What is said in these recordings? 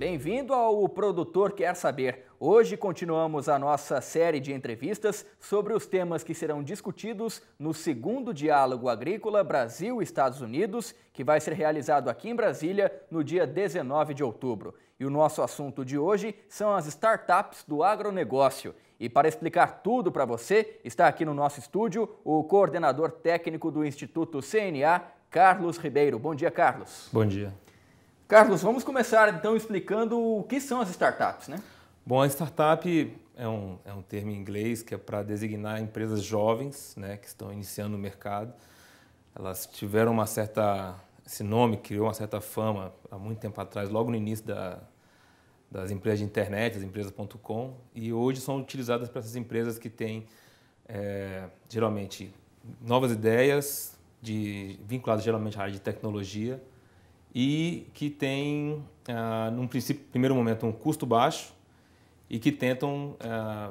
Bem-vindo ao Produtor Quer Saber. Hoje continuamos a nossa série de entrevistas sobre os temas que serão discutidos no segundo Diálogo Agrícola Brasil-Estados Unidos, que vai ser realizado aqui em Brasília no dia 19 de outubro. E o nosso assunto de hoje são as startups do agronegócio. E para explicar tudo para você, está aqui no nosso estúdio o coordenador técnico do Instituto CNA, Carlos Ribeiro. Bom dia, Carlos. Bom dia. Carlos, vamos começar então explicando o que são as startups, né? Bom, a startup é um termo em inglês que é para designar empresas jovens, né, que estão iniciando no mercado. Elas tiveram esse nome criou uma certa fama há muito tempo atrás, logo no início das empresas de internet, as empresas.com, e hoje são utilizadas para essas empresas que têm, geralmente, novas ideias, vinculadas geralmente à área de tecnologia, e que têm, num primeiro momento, um custo baixo e que tentam,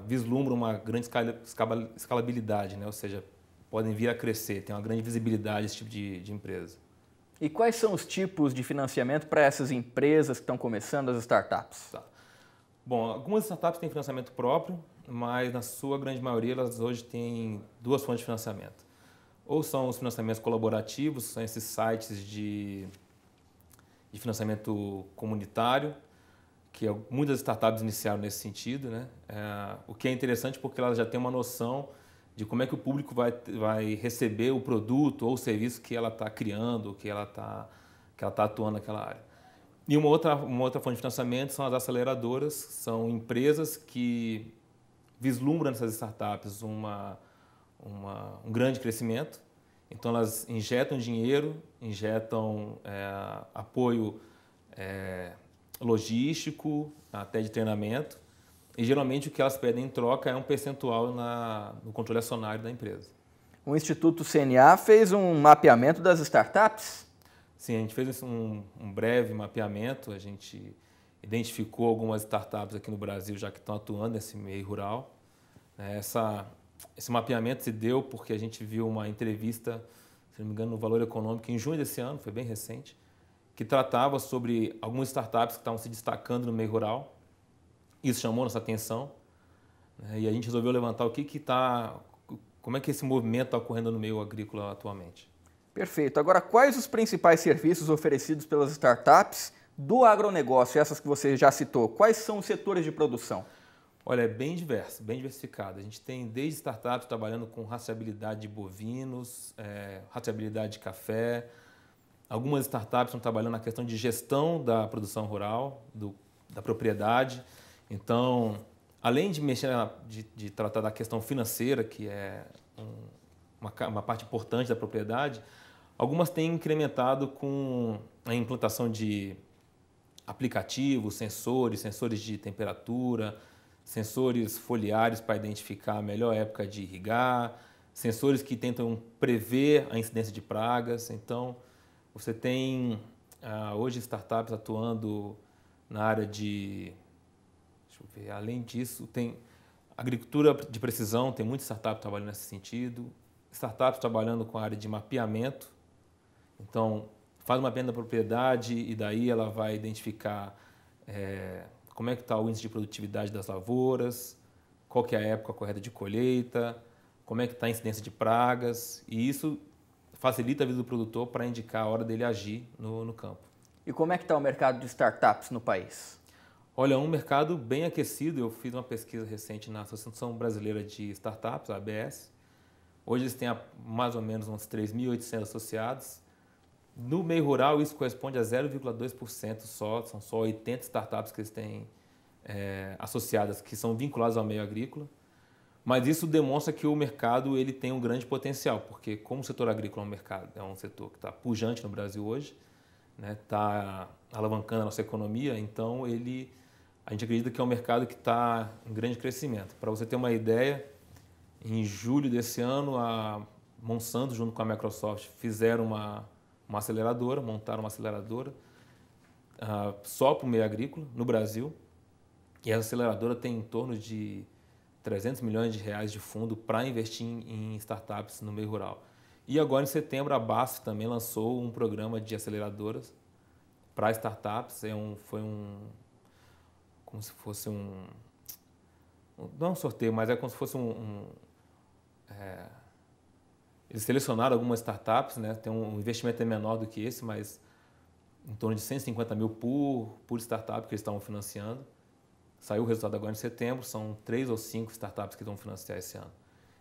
vislumbram uma grande escalabilidade, né? Ou seja, podem vir a crescer, tem uma grande visibilidade esse tipo de empresa. E quais são os tipos de financiamento para essas empresas que estão começando, as startups? Tá. Bom, algumas startups têm financiamento próprio, mas na sua grande maioria elas hoje têm duas fontes de financiamento. Ou são os financiamentos colaborativos, são esses sites de financiamento comunitário, que muitas startups iniciaram nesse sentido, né? O que é interessante porque elas já têm uma noção de como é que o público vai receber o produto ou o serviço que ela está criando, que ela está atuando naquela área. E uma outra fonte de financiamento são as aceleradoras, são empresas que vislumbram nessas startups um grande crescimento. Então, elas injetam dinheiro, injetam apoio logístico, até de treinamento, e geralmente o que elas pedem em troca é um percentual no controle acionário da empresa. O Instituto CNA fez um mapeamento das startups? Sim, a gente fez um breve mapeamento, a gente identificou algumas startups aqui no Brasil já que estão atuando nesse meio rural. Esse mapeamento se deu porque a gente viu uma entrevista, se não me engano, no Valor Econômico, em junho desse ano, foi bem recente, que tratava sobre algumas startups que estavam se destacando no meio rural. Isso chamou nossa atenção, né? E a gente resolveu levantar como é que esse movimento está ocorrendo no meio agrícola atualmente. Perfeito. Agora, quais os principais serviços oferecidos pelas startups do agronegócio, essas que você já citou? Quais são os setores de produção? Olha, é bem diverso, bem diversificado. A gente tem desde startups trabalhando com rastreabilidade de bovinos, rastreabilidade de café. Algumas startups estão trabalhando na questão de gestão da produção rural, da propriedade. Então, além de de tratar da questão financeira, que é uma parte importante da propriedade, algumas têm incrementado com a implantação de aplicativos, sensores de temperatura, sensores foliares para identificar a melhor época de irrigar, sensores que tentam prever a incidência de pragas. Então, você tem hoje startups atuando na área além disso, tem agricultura de precisão, tem muita startup trabalhando nesse sentido, startups trabalhando com a área de mapeamento. Então, faz uma mapeamento da propriedade e daí ela vai identificar como é que está o índice de produtividade das lavouras, qual que é a época correta de colheita, como é que está a incidência de pragas, e isso facilita a vida do produtor para indicar a hora dele agir no campo. E como é que está o mercado de startups no país? Olha, é um mercado bem aquecido. Eu fiz uma pesquisa recente na Associação Brasileira de Startups, a ABS. Hoje eles têm mais ou menos uns 3.800 associados. No meio rural, isso corresponde a 0,2% só. São só 80 startups que eles têm associadas, que são vinculadas ao meio agrícola. Mas isso demonstra que o mercado ele tem um grande potencial, porque como o setor agrícola é um setor que está pujante no Brasil hoje, né, está alavancando a nossa economia, então a gente acredita que é um mercado que está em grande crescimento. Para você ter uma ideia, em julho desse ano, a Monsanto, junto com a Microsoft, fizeram montaram uma aceleradora só para o meio agrícola no Brasil. E essa aceleradora tem em torno de 300 milhões de reais de fundo para investir em startups no meio rural. E agora, em setembro, a BASF também lançou um programa de aceleradoras para startups. Foi como se fosse não é um sorteio, mas é como se fosse eles selecionaram algumas startups, né? Tem um investimento menor do que esse, mas em torno de 150 mil por startup que eles estavam financiando. Saiu o resultado agora em setembro, são 3 ou 5 startups que vão financiar esse ano.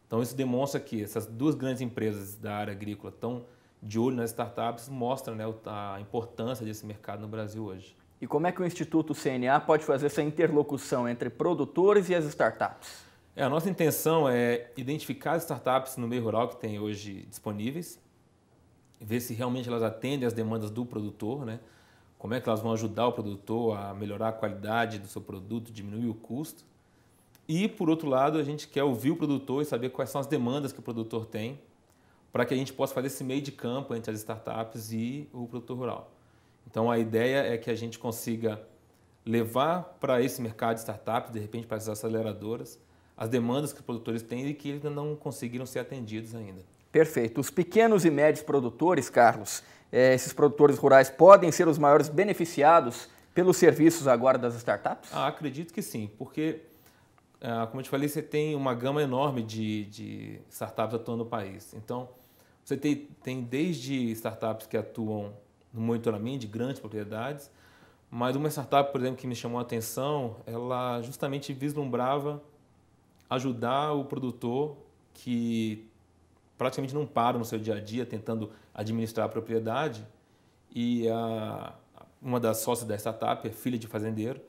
Então isso demonstra que essas duas grandes empresas da área agrícola estão de olho nas startups, mostra, né, a importância desse mercado no Brasil hoje. E como é que o Instituto CNA pode fazer essa interlocução entre produtores e as startups? A nossa intenção é identificar as startups no meio rural que tem hoje disponíveis, ver se realmente elas atendem às demandas do produtor, né? Como é que elas vão ajudar o produtor a melhorar a qualidade do seu produto, diminuir o custo. E, por outro lado, a gente quer ouvir o produtor e saber quais são as demandas que o produtor tem, para que a gente possa fazer esse meio de campo entre as startups e o produtor rural. Então, a ideia é que a gente consiga levar para esse mercado de startups, de repente para as aceleradoras, as demandas que os produtores têm e que ainda não conseguiram ser atendidos ainda. Perfeito. Os pequenos e médios produtores, Carlos, esses produtores rurais podem ser os maiores beneficiados pelos serviços agora das startups? Acredito que sim, porque, como eu te falei, você tem uma gama enorme de startups atuando no país. Então, você tem desde startups que atuam no monitoramento de grandes propriedades, mas uma startup, por exemplo, que me chamou a atenção, ela justamente vislumbrava ajudar o produtor que praticamente não para no seu dia a dia tentando administrar a propriedade, e uma das sócias da startup é filha de fazendeiro,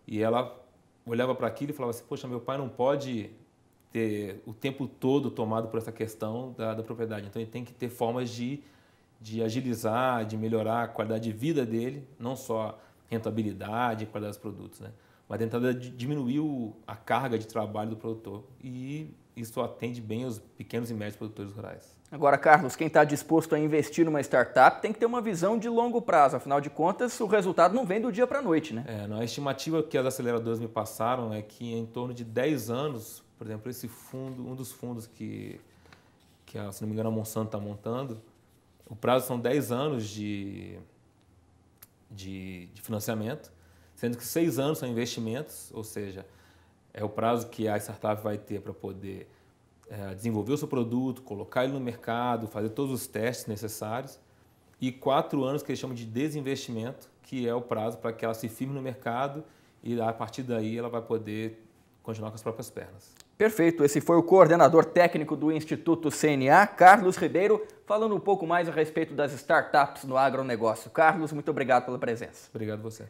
e ela olhava para aquilo e falava assim: poxa, meu pai não pode ter o tempo todo tomado por essa questão da propriedade, então ele tem que ter formas de agilizar, de melhorar a qualidade de vida dele, não só rentabilidade e qualidade dos produtos, né? Mas tentar diminuir a carga de trabalho do produtor, e isso atende bem os pequenos e médios produtores rurais. Agora, Carlos, quem está disposto a investir numa startup tem que ter uma visão de longo prazo. Afinal de contas, o resultado não vem do dia para a noite, né? A estimativa que as aceleradoras me passaram é que em torno de 10 anos, por exemplo, esse fundo, um dos fundos que se não me engano, a Monsanto está montando, o prazo são 10 anos de financiamento, sendo que 6 anos são investimentos, ou seja, é o prazo que a startup vai ter para poder desenvolver o seu produto, colocar ele no mercado, fazer todos os testes necessários, e 4 anos que eles chamam de desinvestimento, que é o prazo para que ela se firme no mercado e a partir daí ela vai poder continuar com as próprias pernas. Perfeito, esse foi o coordenador técnico do Instituto CNA, Carlos Ribeiro, falando um pouco mais a respeito das startups no agronegócio. Carlos, muito obrigado pela presença. Obrigado a você.